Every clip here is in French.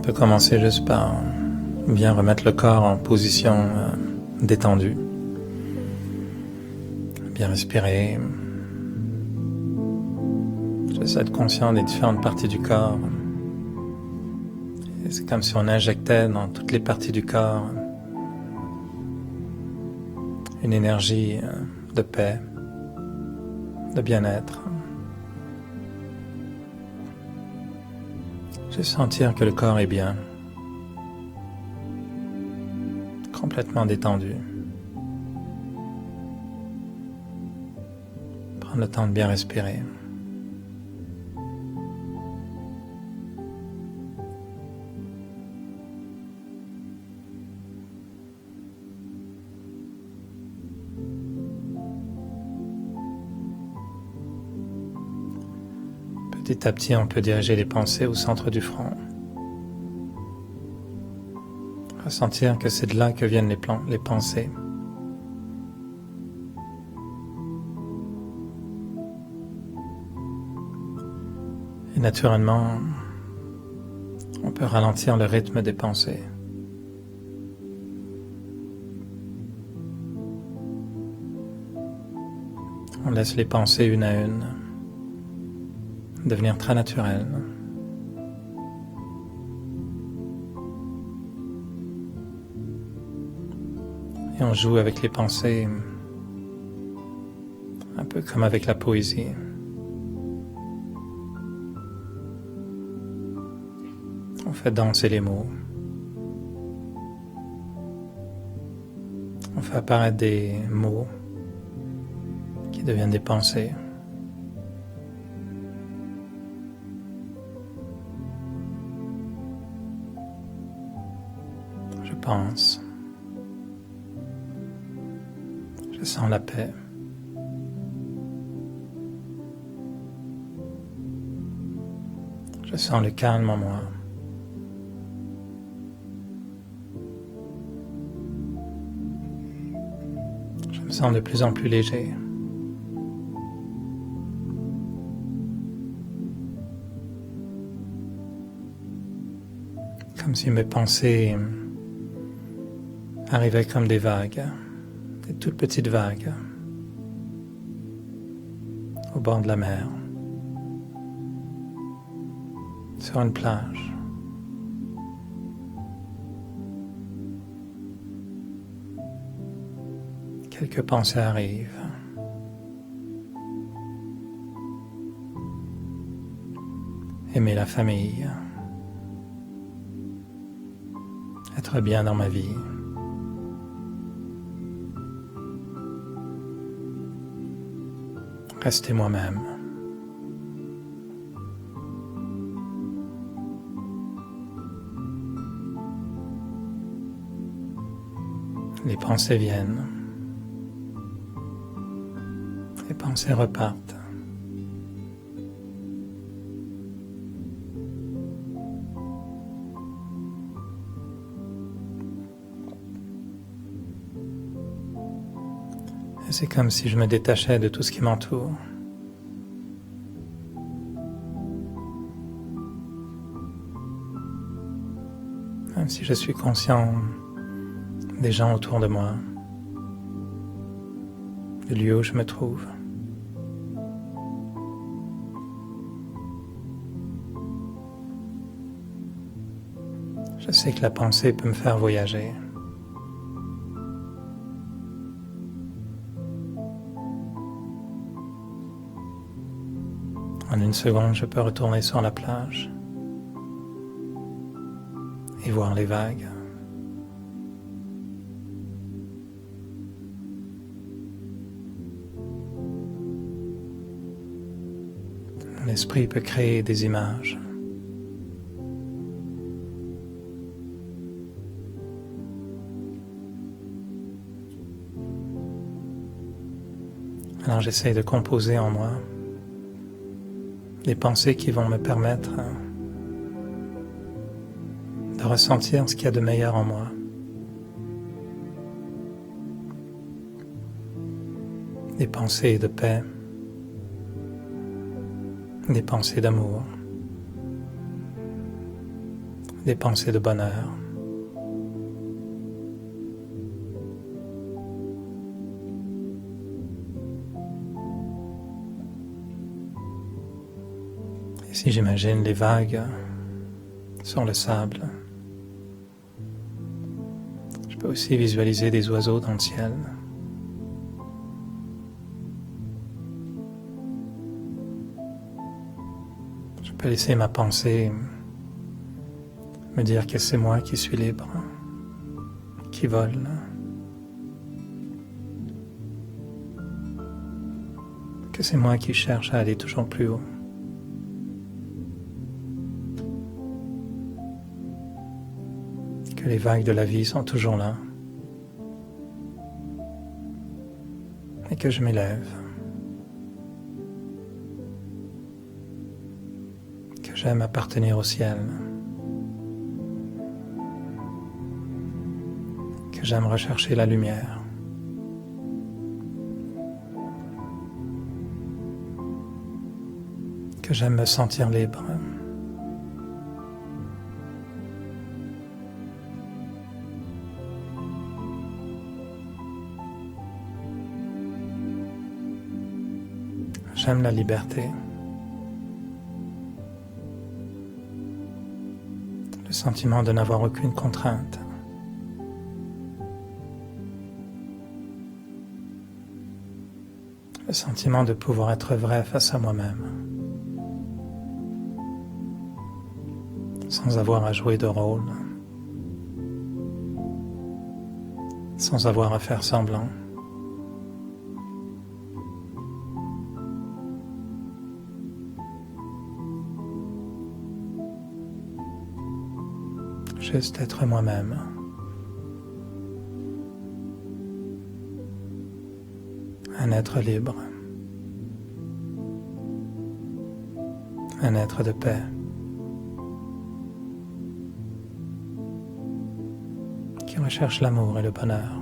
On peut commencer juste par bien remettre le corps en position détendue. Bien respirer. Juste être conscient des différentes parties du corps. Et c'est comme si on injectait dans toutes les parties du corps une énergie de paix, de bien-être. Juste sentir que le corps est bien, complètement détendu. Prendre le temps de bien respirer. Petit à petit, on peut diriger les pensées au centre du front. Ressentir que c'est de là que viennent les pensées. Et naturellement, on peut ralentir le rythme des pensées. On laisse les pensées une à une devenir très naturelles. Et on joue avec les pensées, un peu comme avec la poésie. On fait danser les mots. On fait apparaître des mots qui deviennent des pensées. Je pense. Je sens la paix. Je sens le calme en moi. Je me sens de plus en plus léger. Comme si mes pensées arrivaient comme des vagues, des toutes petites vagues, au bord de la mer, sur une plage. Quelques pensées arrivent. Aimer la famille. Être bien dans ma vie. Rester moi-même. Les pensées viennent. Les pensées repartent. Et c'est comme si je me détachais de tout ce qui m'entoure. Même si je suis conscient des gens autour de moi, du lieu où je me trouve. Je sais que la pensée peut me faire voyager. En une seconde, je peux retourner sur la plage et voir les vagues. L'esprit peut créer des images. Alors j'essaie de composer en moi des pensées qui vont me permettre de ressentir ce qu'il y a de meilleur en moi. Des pensées de paix, des pensées d'amour, des pensées de bonheur. Et si j'imagine les vagues sur le sable, je peux aussi visualiser des oiseaux dans le ciel. Je peux laisser ma pensée me dire que c'est moi qui suis libre, qui vole. Que c'est moi qui cherche à aller toujours plus haut. Que les vagues de la vie sont toujours là. Et que je m'élève. Que j'aime appartenir au ciel. Que j'aime rechercher la lumière. Que j'aime me sentir libre. J'aime la liberté. Le sentiment de n'avoir aucune contrainte. Le sentiment de pouvoir être vrai face à moi-même. Sans avoir à jouer de rôle. Sans avoir à faire semblant. Juste être moi-même. Un être libre. Un être de paix. Qui recherche l'amour et le bonheur.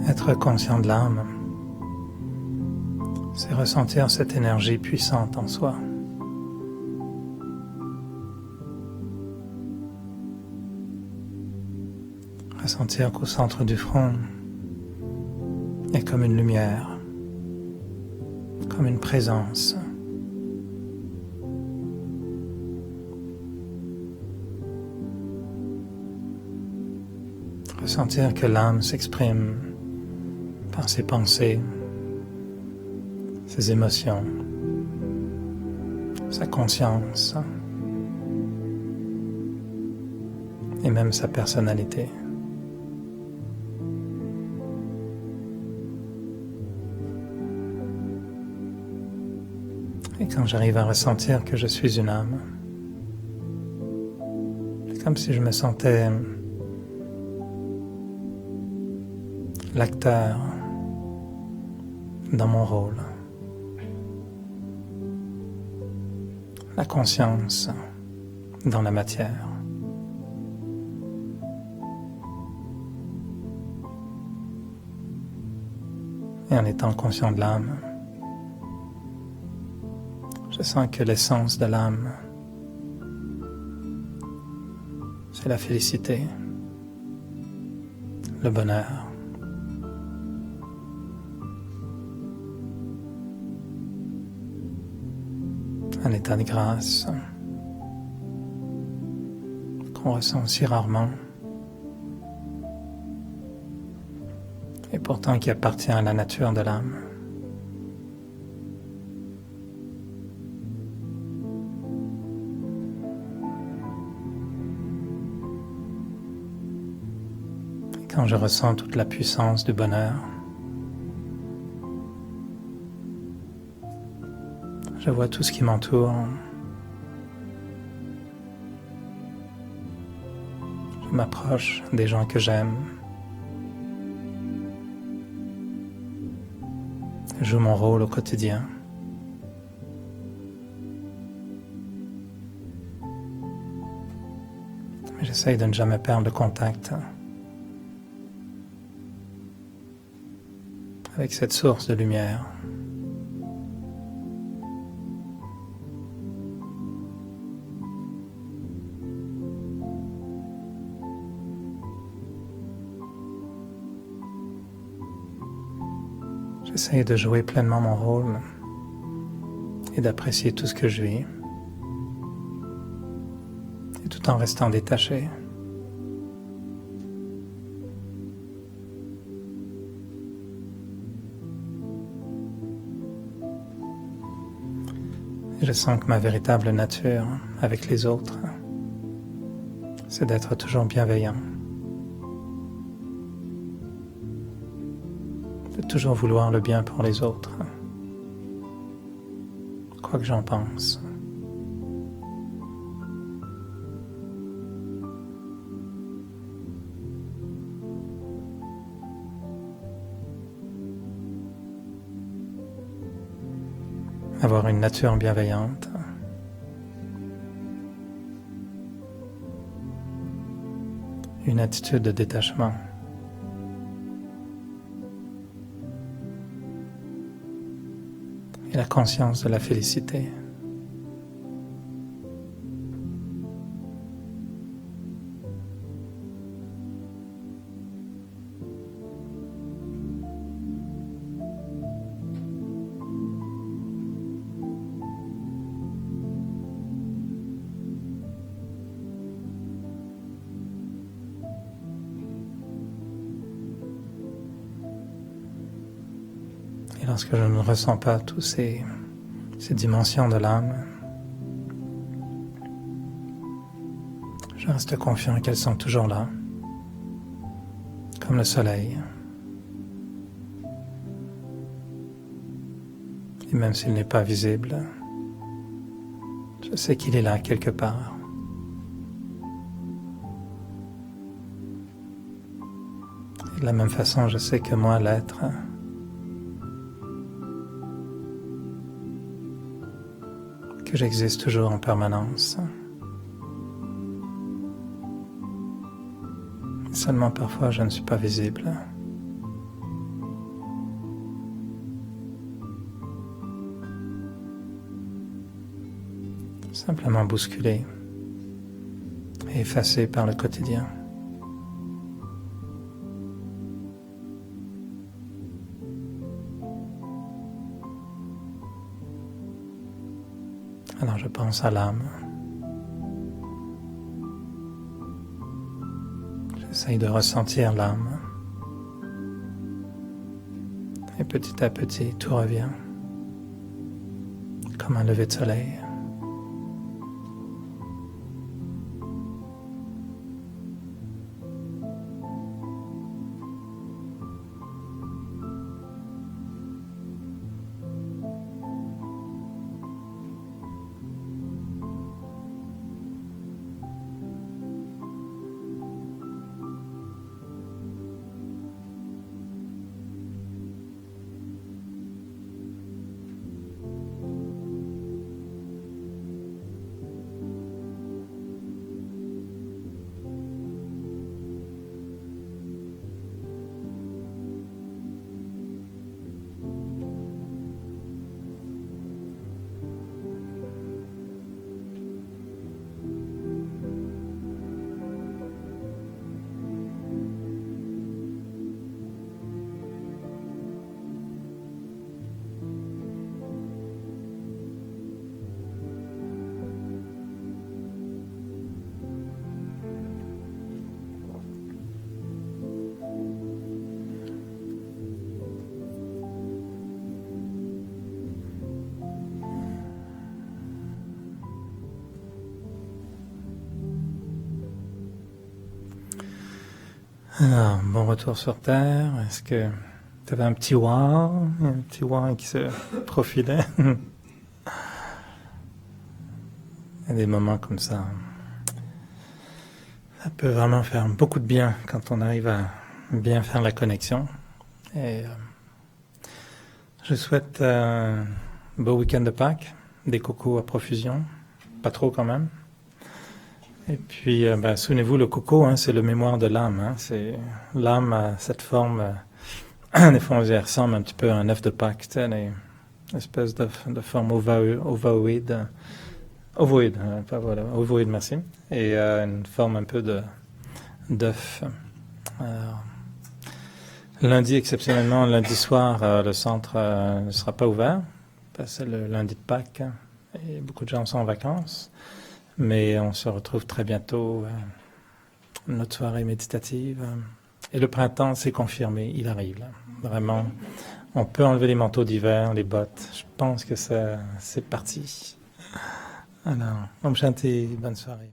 Être conscient de l'âme c'est ressentir cette énergie puissante en soi. Ressentir qu'au centre du front, il y a comme une lumière, comme une présence. Ressentir que l'âme s'exprime par ses pensées, ses émotions, sa conscience et même sa personnalité. Et quand j'arrive à ressentir que je suis une âme, c'est comme si je me sentais l'acteur dans mon rôle, la conscience dans la matière. Et en étant conscient de l'âme, je sens que l'essence de l'âme, c'est la félicité, le bonheur. Un état de grâce qu'on ressent si rarement et pourtant qui appartient à la nature de l'âme. Et quand je ressens toute la puissance du bonheur, je vois tout ce qui m'entoure. Je m'approche des gens que j'aime. Je joue mon rôle au quotidien. Mais j'essaye de ne jamais perdre le contact avec cette source de lumière. J'essaye de jouer pleinement mon rôle et d'apprécier tout ce que je vis, et tout en restant détaché. Et je sens que ma véritable nature avec les autres, c'est d'être toujours bienveillant, de toujours vouloir le bien pour les autres, quoi que j'en pense. Avoir une nature bienveillante, une attitude de détachement. Et la conscience de la félicité. Et lorsque je ne ressens pas toutes ces dimensions de l'âme, je reste confiant qu'elles sont toujours là, comme le soleil. Et même s'il n'est pas visible, je sais qu'il est là quelque part. Et de la même façon, je sais que moi, l'être, que j'existe toujours en permanence. Seulement parfois je ne suis pas visible. simplement bousculés et effacés par le quotidien. Alors je pense à l'âme. J'essaye de ressentir l'âme. Et petit à petit, tout revient. Comme un lever de soleil. Alors, bon retour sur Terre. Est-ce que tu avais un petit wow qui se profilait? Il y a des moments comme ça. Ça peut vraiment faire beaucoup de bien quand on arrive à bien faire la connexion. Et je souhaite un beau week-end de Pâques, des cocos à profusion, pas trop quand même. Et puis, souvenez-vous, le coco, c'est le mémoire de l'âme. C'est l'âme a cette forme. Des fois, on ressemble un petit peu à un œuf de Pâques, tu sais, une espèce de forme ovoïde, ovoïde, merci, et une forme un peu d'œuf. Lundi, exceptionnellement, lundi soir, le centre ne sera pas ouvert, parce que c'est le lundi de Pâques, et beaucoup de gens sont en vacances. Mais on se retrouve très bientôt, notre soirée méditative. Et le printemps, c'est confirmé, il arrive. Là. Vraiment, on peut enlever les manteaux d'hiver, les bottes. Je pense que c'est parti. Alors, Om Shanti, bonne soirée.